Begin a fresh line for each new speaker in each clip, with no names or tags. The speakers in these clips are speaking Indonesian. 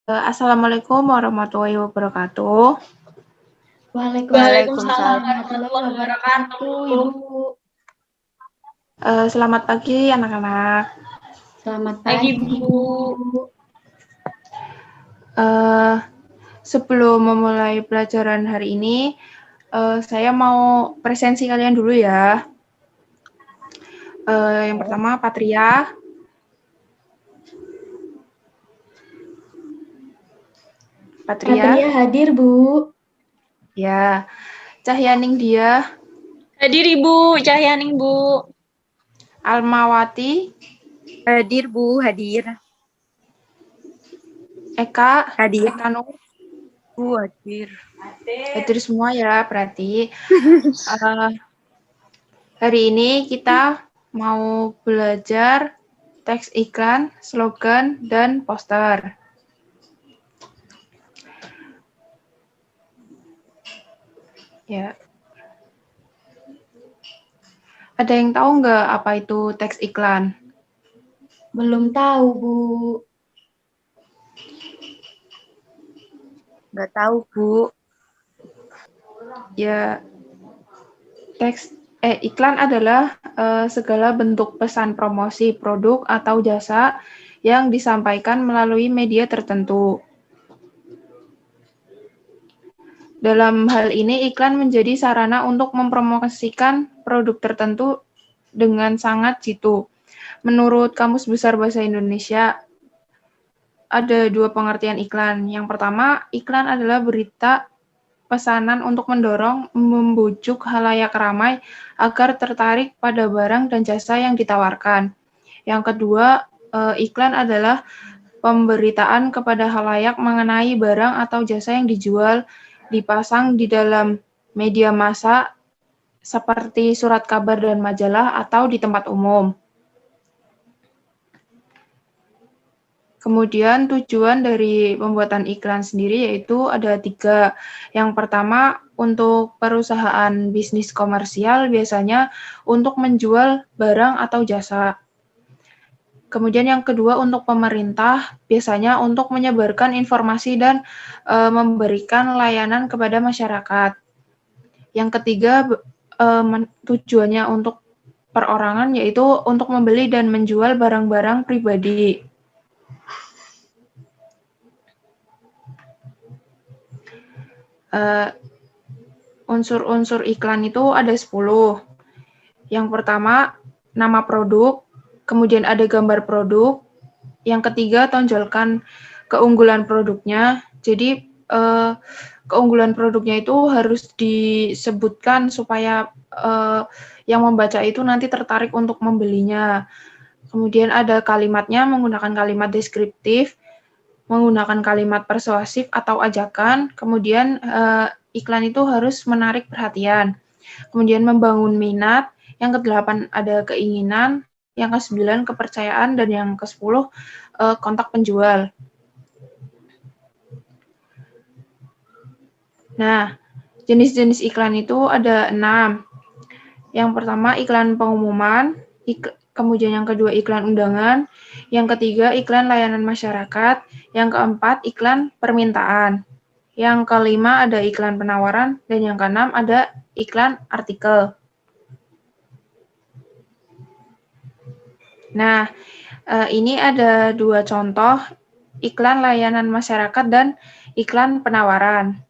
Assalamualaikum warahmatullahi wabarakatuh.
Waalaikumsalam warahmatullahi wabarakatuh, Ibu.
Selamat pagi anak-anak.
Selamat pagi, Bu.
Sebelum memulai pelajaran hari ini, saya mau presensi kalian dulu ya. Yang pertama Patria.
Patria hadir, Bu.
Ya. Cahyaning Dia.
Hadir Ibu, Cahyaning Bu.
Almawati.
Hadir Bu, hadir.
Eka.
Hadir.
Eka Nur.
Bu, hadir.
Hadir semua ya, berarti. Hari ini kita mau belajar teks iklan, slogan, dan poster. Ya. Ada yang tahu nggak apa itu teks iklan?
Belum tahu, Bu.
Nggak tahu, Bu.
Ya, iklan adalah segala bentuk pesan promosi produk atau jasa yang disampaikan melalui media tertentu. Dalam hal ini, iklan menjadi sarana untuk mempromosikan produk tertentu dengan sangat jitu. Menurut Kamus Besar Bahasa Indonesia, ada dua pengertian iklan. Yang pertama, iklan adalah berita pesanan untuk mendorong, membujuk halayak ramai agar tertarik pada barang dan jasa yang ditawarkan. Yang kedua, iklan adalah pemberitaan kepada halayak mengenai barang atau jasa yang dijual, dipasang di dalam media massa seperti surat kabar dan majalah atau di tempat umum. Kemudian tujuan dari pembuatan iklan sendiri yaitu ada 3. Yang pertama, untuk perusahaan bisnis komersial biasanya untuk menjual barang atau jasa. Kemudian yang kedua, untuk pemerintah biasanya untuk menyebarkan informasi dan memberikan layanan kepada masyarakat. Yang ketiga, tujuannya untuk perorangan yaitu untuk membeli dan menjual barang-barang pribadi. Unsur-unsur iklan itu ada 10. Yang pertama, nama produk, kemudian ada gambar produk. Yang ketiga, tonjolkan keunggulan produknya. Jadi, keunggulan produknya itu harus disebutkan supaya yang membaca itu nanti tertarik untuk membelinya. Kemudian ada kalimatnya, menggunakan kalimat deskriptif, menggunakan kalimat persuasif atau ajakan. Kemudian iklan itu harus menarik perhatian. Kemudian membangun minat. Yang ke-8 ada keinginan. Yang ke-9 kepercayaan. Dan yang ke-10 kontak penjual. Nah, jenis-jenis iklan itu ada 6. Yang pertama iklan pengumuman, kemudian yang kedua iklan undangan, yang ketiga iklan layanan masyarakat, yang keempat iklan permintaan, yang kelima ada iklan penawaran, dan yang keenam ada iklan artikel. Nah, ini ada 2 contoh iklan layanan masyarakat dan iklan penawaran.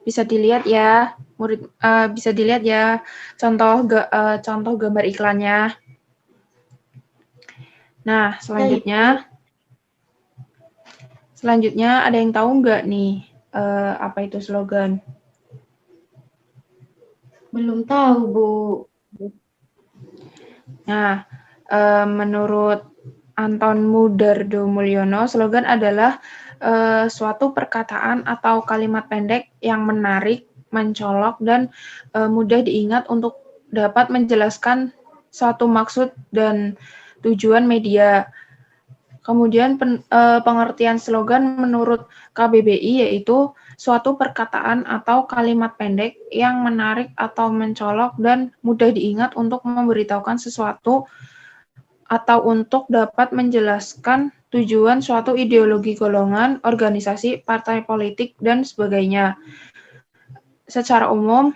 Bisa dilihat ya, murid bisa dilihat ya contoh gambar iklannya. Nah, selanjutnya ada yang tahu nggak nih apa itu slogan?
Belum tahu, Bu.
Nah, menurut Anton Mudardo Mulyono, slogan adalah suatu perkataan atau kalimat pendek yang menarik, mencolok, dan mudah diingat untuk dapat menjelaskan suatu maksud dan tujuan media. Kemudian pengertian slogan menurut KBBI yaitu suatu perkataan atau kalimat pendek yang menarik atau mencolok dan mudah diingat untuk memberitahukan sesuatu atau untuk dapat menjelaskan tujuan suatu ideologi golongan, organisasi, partai politik, dan sebagainya. Secara umum,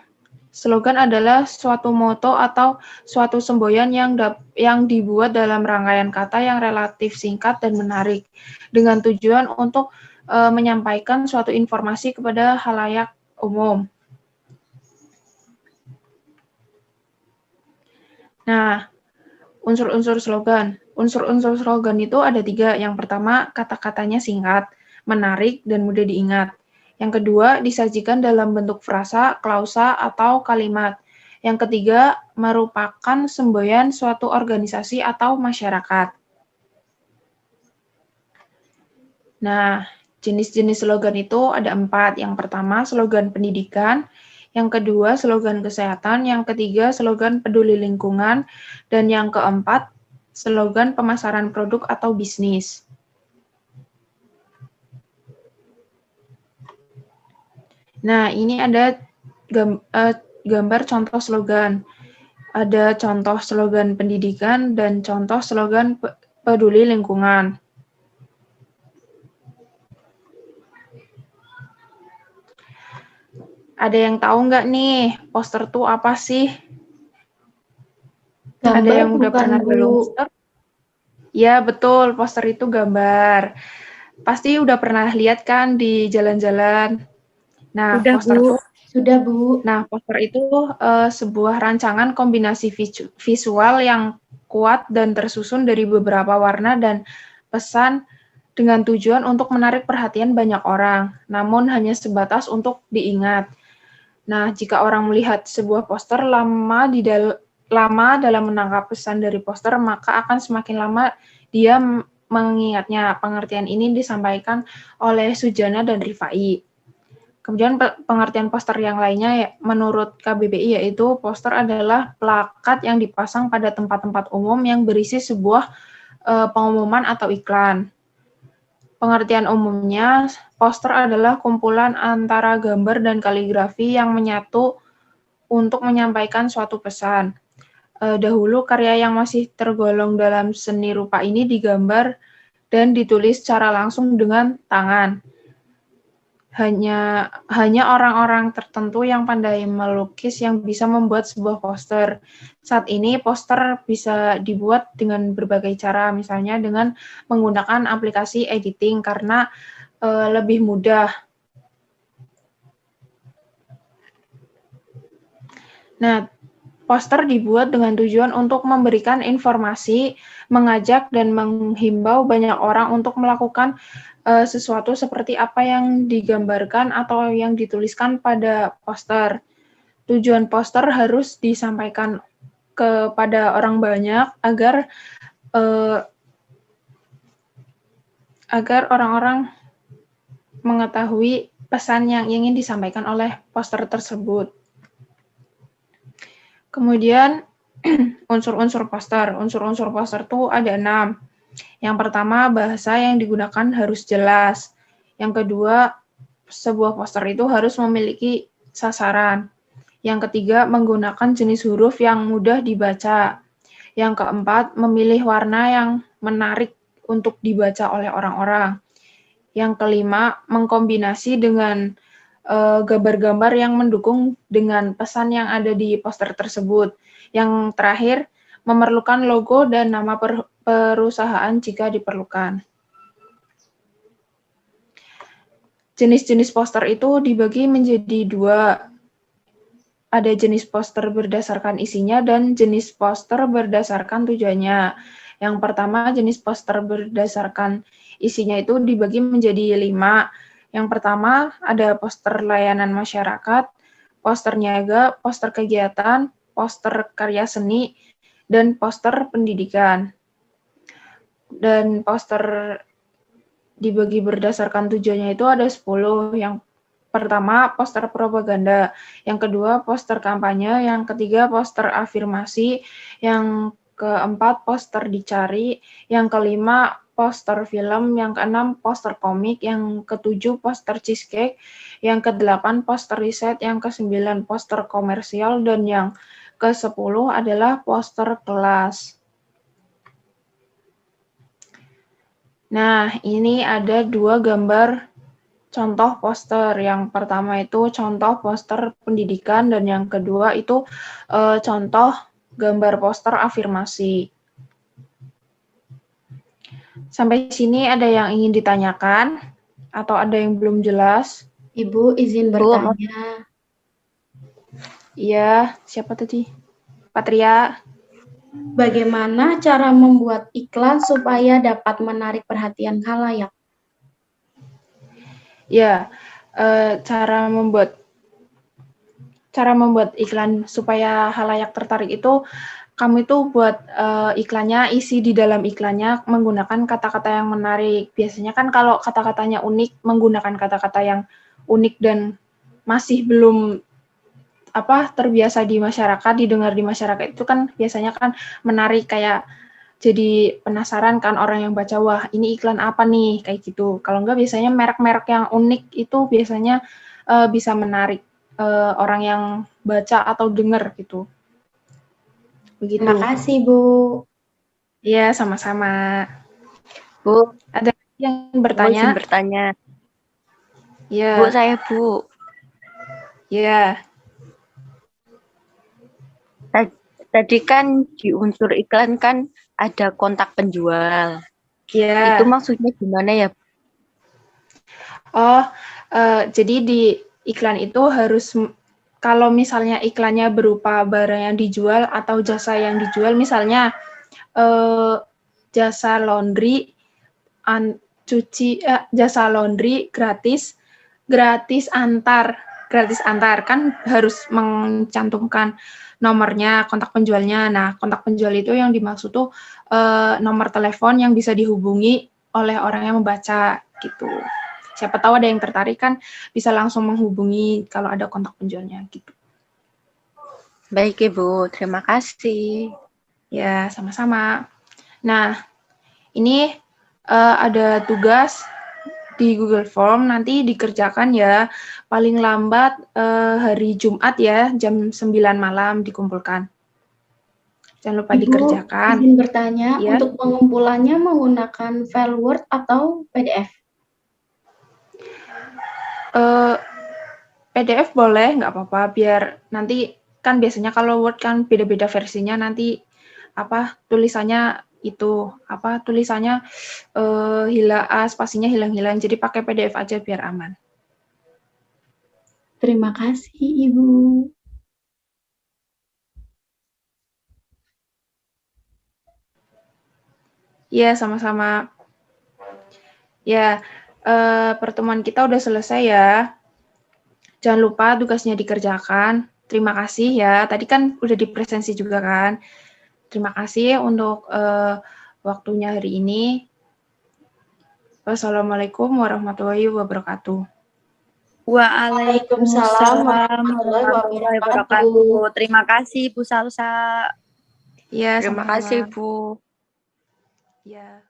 slogan adalah suatu moto atau suatu semboyan yang dibuat dalam rangkaian kata yang relatif singkat dan menarik, dengan tujuan untuk menyampaikan suatu informasi kepada khalayak umum. Nah, unsur-unsur slogan. Unsur-unsur slogan itu ada 3. Yang pertama, kata-katanya singkat, menarik, dan mudah diingat. Yang kedua, disajikan dalam bentuk frasa, klausa, atau kalimat. Yang ketiga, merupakan semboyan suatu organisasi atau masyarakat. Nah, jenis-jenis slogan itu ada 4. Yang pertama, slogan pendidikan. Yang kedua, slogan kesehatan. Yang ketiga, slogan peduli lingkungan. Dan yang keempat, slogan pemasaran produk atau bisnis. Nah, ini ada gambar contoh slogan. Ada contoh slogan pendidikan dan contoh slogan peduli lingkungan. Ada yang tahu nggak nih, poster tuh apa sih?
Gambar
ada yang udah
bukan,
pernah
Bu.
belum poster? Ya, betul. Poster itu gambar. Pasti udah pernah lihat kan di jalan-jalan. Nah,
Udah,
poster
Bu.
tuh.
Sudah, Bu.
Nah, poster itu sebuah rancangan kombinasi visual yang kuat dan tersusun dari beberapa warna dan pesan dengan tujuan untuk menarik perhatian banyak orang, namun hanya sebatas untuk diingat. Nah, jika orang melihat sebuah poster lama dalam menangkap pesan dari poster, maka akan semakin lama dia mengingatnya. Pengertian ini disampaikan oleh Sujana dan Rifai. Kemudian pengertian poster yang lainnya menurut KBBI yaitu poster adalah plakat yang dipasang pada tempat-tempat umum yang berisi sebuah pengumuman atau iklan. Pengertian umumnya, poster adalah kumpulan antara gambar dan kaligrafi yang menyatu untuk menyampaikan suatu pesan. Dahulu karya yang masih tergolong dalam seni rupa ini digambar dan ditulis secara langsung dengan tangan. Hanya orang-orang tertentu yang pandai melukis yang bisa membuat sebuah poster. Saat ini poster bisa dibuat dengan berbagai cara, misalnya dengan menggunakan aplikasi editing karena lebih mudah. Nah, poster dibuat dengan tujuan untuk memberikan informasi, mengajak dan menghimbau banyak orang untuk melakukan sesuatu seperti apa yang digambarkan atau yang dituliskan pada poster. Tujuan poster harus disampaikan kepada orang banyak agar orang-orang mengetahui pesan yang ingin disampaikan oleh poster tersebut. Kemudian unsur-unsur poster. Unsur-unsur poster itu ada 6. Yang pertama, bahasa yang digunakan harus jelas. Yang kedua, sebuah poster itu harus memiliki sasaran. Yang ketiga, menggunakan jenis huruf yang mudah dibaca. Yang keempat, memilih warna yang menarik untuk dibaca oleh orang-orang. Yang kelima, mengkombinasi dengan gambar-gambar yang mendukung dengan pesan yang ada di poster tersebut. Yang terakhir, memerlukan logo dan nama perusahaan jika diperlukan. Jenis-jenis poster itu dibagi menjadi 2. Ada jenis poster berdasarkan isinya dan jenis poster berdasarkan tujuannya. Yang pertama, jenis poster berdasarkan isinya itu dibagi menjadi 5. Yang pertama, ada poster layanan masyarakat, poster niaga, poster kegiatan, poster karya seni, dan poster pendidikan. Dan poster dibagi berdasarkan tujuannya itu ada 10. Yang pertama, poster propaganda. Yang kedua, poster kampanye. Yang ketiga, poster afirmasi. Yang keempat, poster dicari. Yang kelima, poster film. Yang keenam, poster komik. Yang ketujuh, poster cheesecake. Yang kedelapan, poster riset. Yang kesembilan, poster komersial. Dan yang ke-10 adalah poster kelas. Nah, ini ada 2 gambar contoh poster. Yang pertama itu contoh poster pendidikan dan yang kedua itu contoh gambar poster afirmasi. Sampai sini ada yang ingin ditanyakan atau ada yang belum jelas?
Ibu izin bertanya.
Iya, siapa tadi? Patria.
Bagaimana cara membuat iklan supaya dapat menarik perhatian khalayak?
Ya, cara membuat iklan supaya khalayak tertarik itu kamu itu buat iklannya, isi di dalam iklannya menggunakan kata-kata yang menarik. Biasanya kan kalau kata-katanya unik, menggunakan kata-kata yang unik dan masih belum terbiasa di masyarakat, didengar di masyarakat itu kan biasanya kan menarik, kayak jadi penasaran kan orang yang baca, wah ini iklan apa nih, kayak gitu. Kalau enggak biasanya merek-merek yang unik itu biasanya bisa menarik orang yang baca atau dengar gitu. Begitu.
Terima kasih, Bu.
Iya, sama-sama.
Bu,
Ada yang
Bu
bertanya?
izin bertanya.
Iya.
Bu, saya Bu.
Iya.
Tadi kan di unsur iklan kan ada kontak penjual.
Iya.
Itu maksudnya gimana ya?
Oh, jadi di iklan itu harus, kalau misalnya iklannya berupa barang yang dijual atau jasa yang dijual, misalnya jasa laundry, jasa laundry gratis antar kan harus mencantumkan nomornya, kontak penjualnya. Nah, kontak penjual itu yang dimaksud tuh nomor telepon yang bisa dihubungi oleh orang yang membaca gitu. Siapa tahu ada yang tertarik kan bisa langsung menghubungi kalau ada kontak penjualnya gitu.
Baik Ibu, terima kasih.
Ya, sama-sama. Nah, ini ada tugas di Google Form, nanti dikerjakan ya, paling lambat hari Jumat ya, jam 9 malam dikumpulkan. Jangan lupa
Ibu,
dikerjakan.
izin bertanya,
Ya.
untuk pengumpulannya menggunakan file Word atau PDF?
PDF boleh, nggak apa-apa, biar nanti kan biasanya kalau Word kan beda-beda versinya, nanti tulisannya spasinya hilang-hilang, jadi pakai PDF aja biar aman.
Terima kasih, Ibu.
Iya, sama-sama. Ya, pertemuan kita udah selesai ya. Jangan lupa tugasnya dikerjakan. Terima kasih ya. Tadi kan udah dipresensi juga kan. Terima kasih untuk waktunya hari ini. Wassalamualaikum warahmatullahi wabarakatuh.
Waalaikumsalam warahmatullahi wabarakatuh.
Terima kasih Bu Salsa.
Ya,
Terima
sama-sama.
kasih Bu.
Ya.